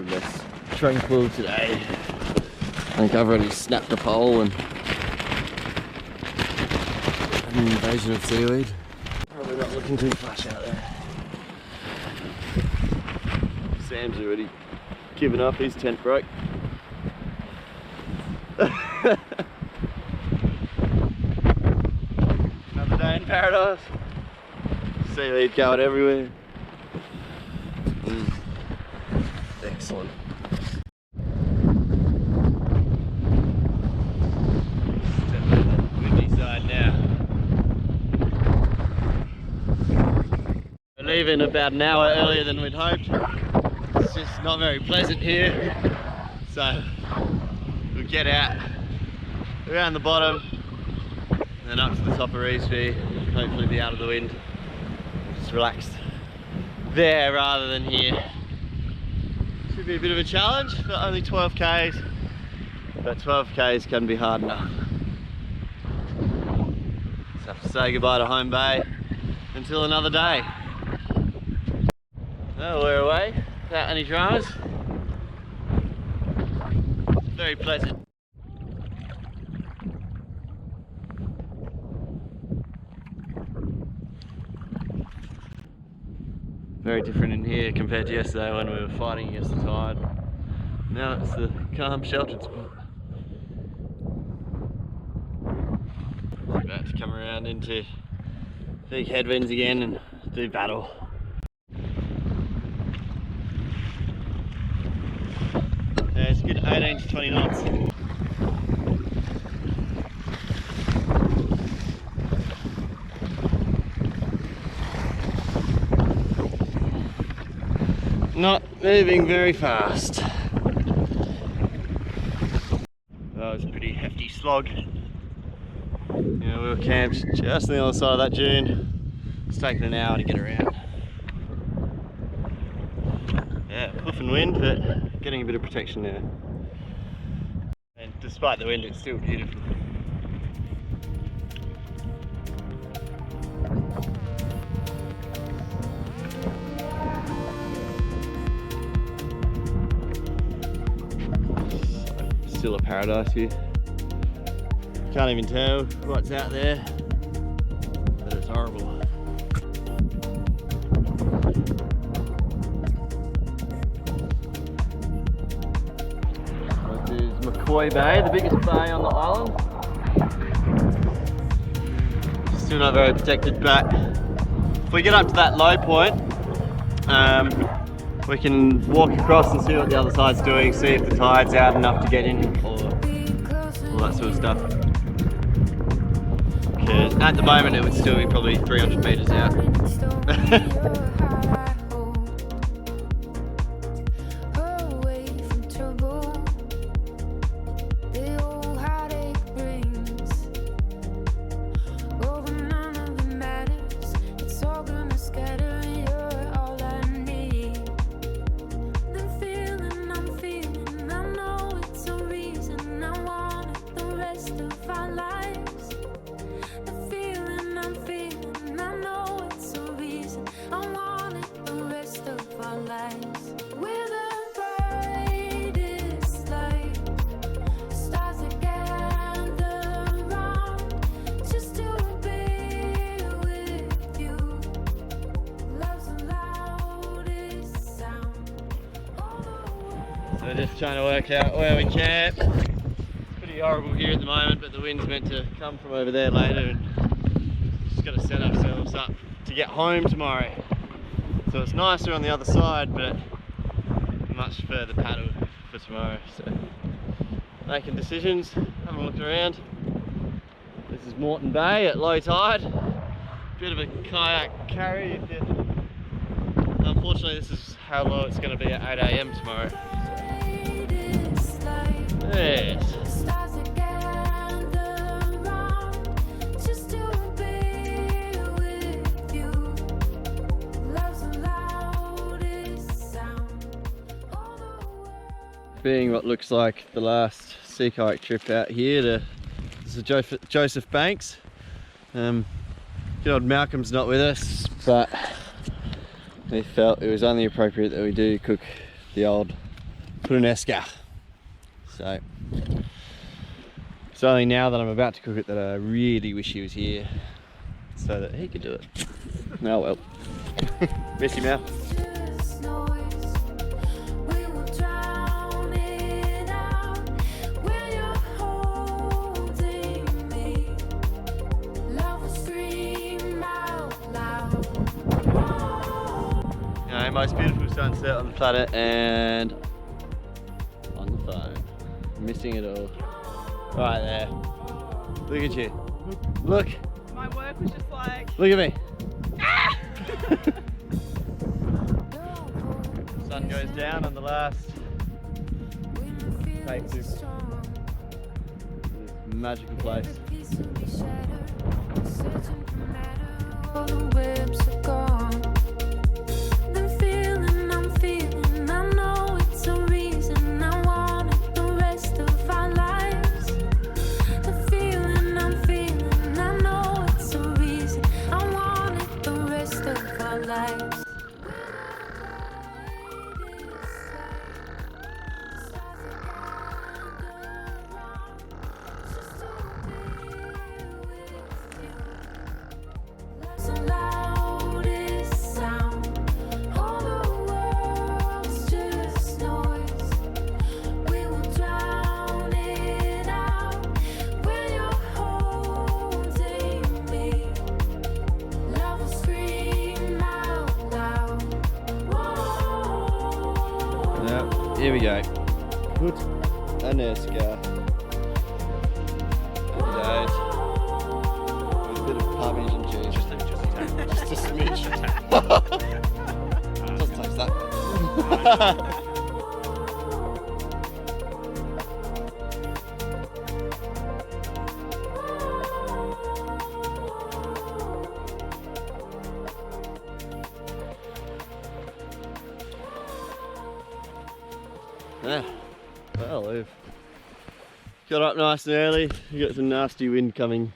less tranquil today. I think I've already snapped a pole and an invasion of seaweed. Probably not looking too flush out there. Sam's already given up, his tent broke. Another day in paradise. Seaweed going everywhere. Excellent. Windy side now. We're leaving about an hour earlier than we'd hoped. It's just not very pleasant here. So we'll get out around the bottom and then up to the top of Reefsby, hopefully be out of the wind. Just relaxed there rather than here. Should be a bit of a challenge for only 12 k's, but 12 k's can be hard enough. So have to say goodbye to Home Bay until another day. Well, we're away without any dramas. Very pleasant. Very different in here compared to yesterday when we were fighting against the tide. Now it's the calm, sheltered spot. It's about to come around into big headwinds again and do battle. Yeah, it's a good 18 to 20 knots. Not moving very fast. That was a pretty hefty slog. We were camped just on the other side of that dune. It's taken an hour to get around. Yeah, hoof and wind, but getting a bit of protection there. And despite the wind, it's still beautiful. Still a paradise here. Can't even tell what's out there, but it's horrible. This is McCoy Bay, the biggest bay on the island. Still not very protected, but if we get up to that low point, we can walk across and see what the other side's doing, see if the tide's out enough to get in, or all that sort of stuff. Because at the moment it would still be probably 300 metres out. So just trying to work out where we camp. It's pretty horrible here at the moment, but the wind's meant to come from over there later, and just got to set ourselves up to get home tomorrow. So it's nicer on the other side, but much further paddle for tomorrow. So making decisions, having a look around. This is Moreton Bay at low tide. Bit of a kayak carry. Unfortunately, this is how low it's going to be at 8 AM tomorrow. Yes. Being what looks like the last sea kayak trip out here to this is Joseph Banks. Good old Malcolm's not with us, but we felt it was only appropriate that we do cook the old puttanesca. So it's only now that I'm about to cook it that I really wish he was here so that he could do it. Oh well. Miss him out. Most beautiful sunset on the planet, and on the phone. Missing it all. Right there. Look at you. Look. My work was just like... Look at me. Ah! Sun goes down on the last take to this magical place. Here we go. Puttanesca. Happy days. With a bit of Parmesan cheese. Just a smidge. Doesn't taste that. Yeah, well, we've got up nice and early. We got some nasty wind coming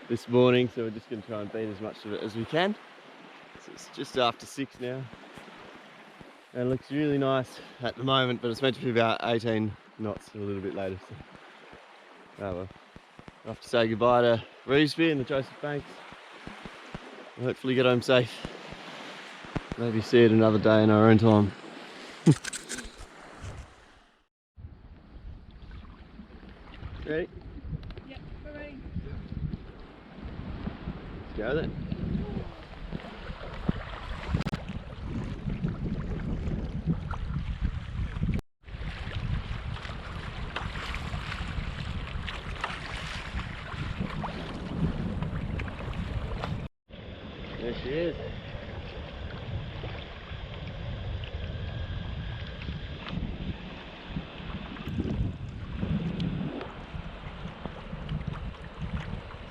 this morning, so we're just going to try and beat as much of it as we can. So it's just after 6 now, and it looks really nice at the moment, but it's meant to be about 18 knots a little bit later. So, oh well. I have to say goodbye to Revesby and the Joseph Banks. And hopefully get home safe. Maybe see it another day in our own time. Ready? Yep, we're ready. Let's go then. There she is.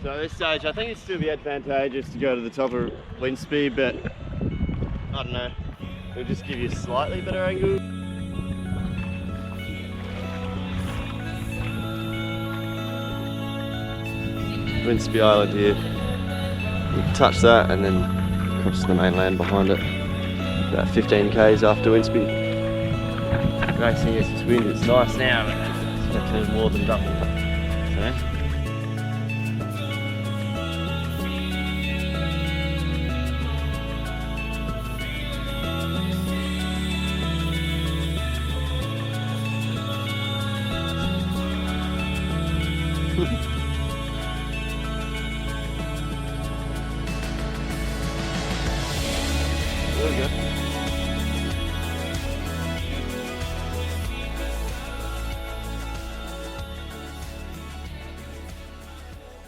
So at this stage, I think it'd still be advantageous to go to the top of wind speed, but I don't know, it'll just give you a slightly better angle. Winsby Island here. You touch that and then cross the mainland behind it. About 15 k's after Winsby. Racing against this wind, it's nice now, but it's definitely more than double. So, there we go.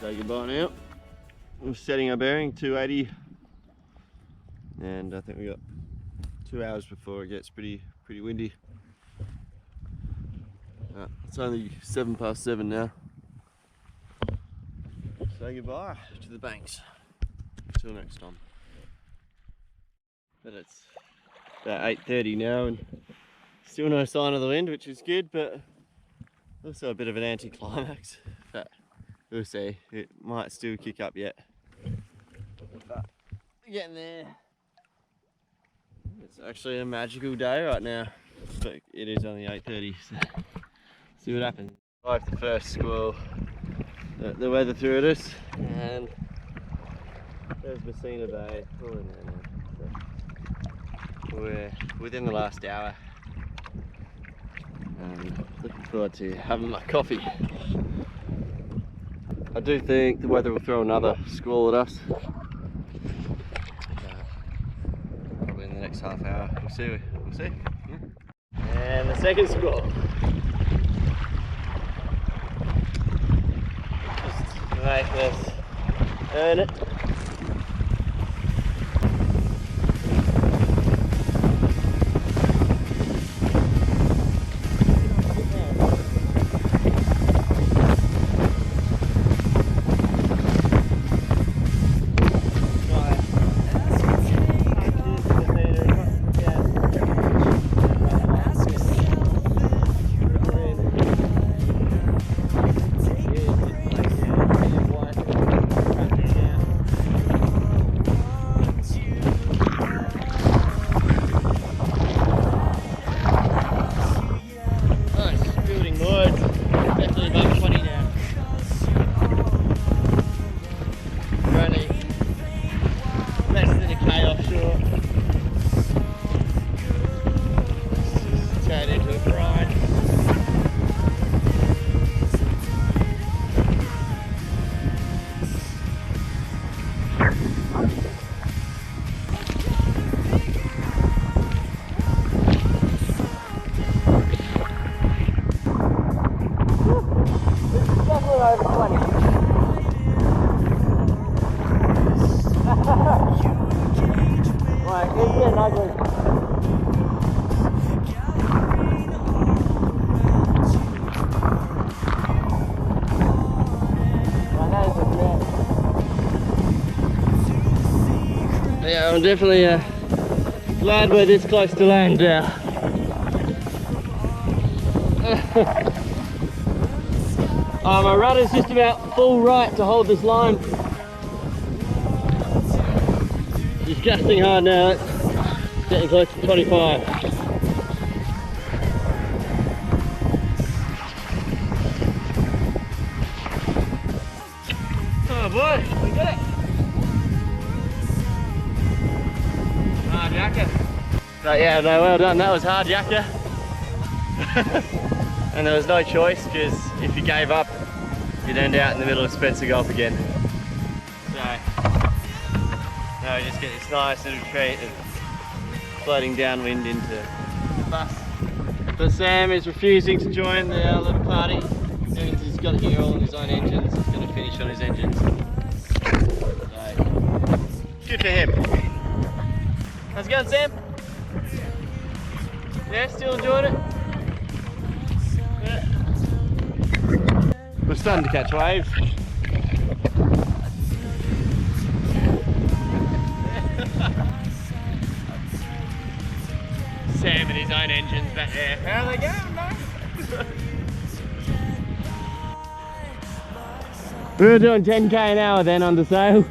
Say goodbye now. We're setting our bearing 280, and I think we got 2 hours before it gets pretty windy. It's only 7:07 now. Say goodbye to the banks. Till next time. But it's about 8:30 now and still no sign of the wind, which is good, but also a bit of an anticlimax. But we'll see. It might still kick up yet. But we're getting there. It's actually a magical day right now. but it is only 8:30, so see what happens. Like the first squall, the weather threw at us, and there's Messina Bay. Oh, no. So we're within the last hour. Looking forward to having my coffee. I do think the weather will throw another squall at us. Probably in the next half hour. We'll see. Yeah. And the second squall. Just make us earn it. Yeah, I'm definitely glad we're this close to land now. My rudder's just about full right to hold this line. Disgusting hard now. It's getting close to 25. Oh boy, we got it. Hard yakka. So yeah, no, well done. That was hard yakka. And there was no choice, because if you gave up, you'd end out in the middle of Spencer Gulf again. So, now we just get this nice little treat of floating downwind into the bus. But Sam is refusing to join the little party. He's got to hear all of his own engines. He's going to finish on his engines. So, good for him. How's it going, Sam? Yeah, still enjoying it? Yeah. We're starting to catch waves. Sam and his own engines back there. How are they going, mate? We were doing 10k an hour then under sail.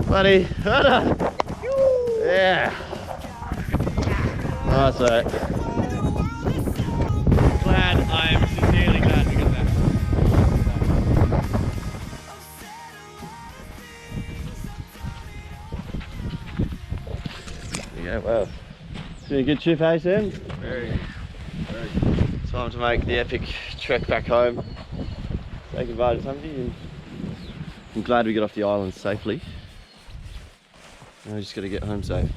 Buddy, well done. Yeah. Nice, mate. I am sincerely glad we got that. Yeah, well, it's been a good trip, eh, Sam? Very. Time to make the epic trek back home. Say goodbye to somebody, and I'm glad we got off the island safely. Now we just got to get home safe.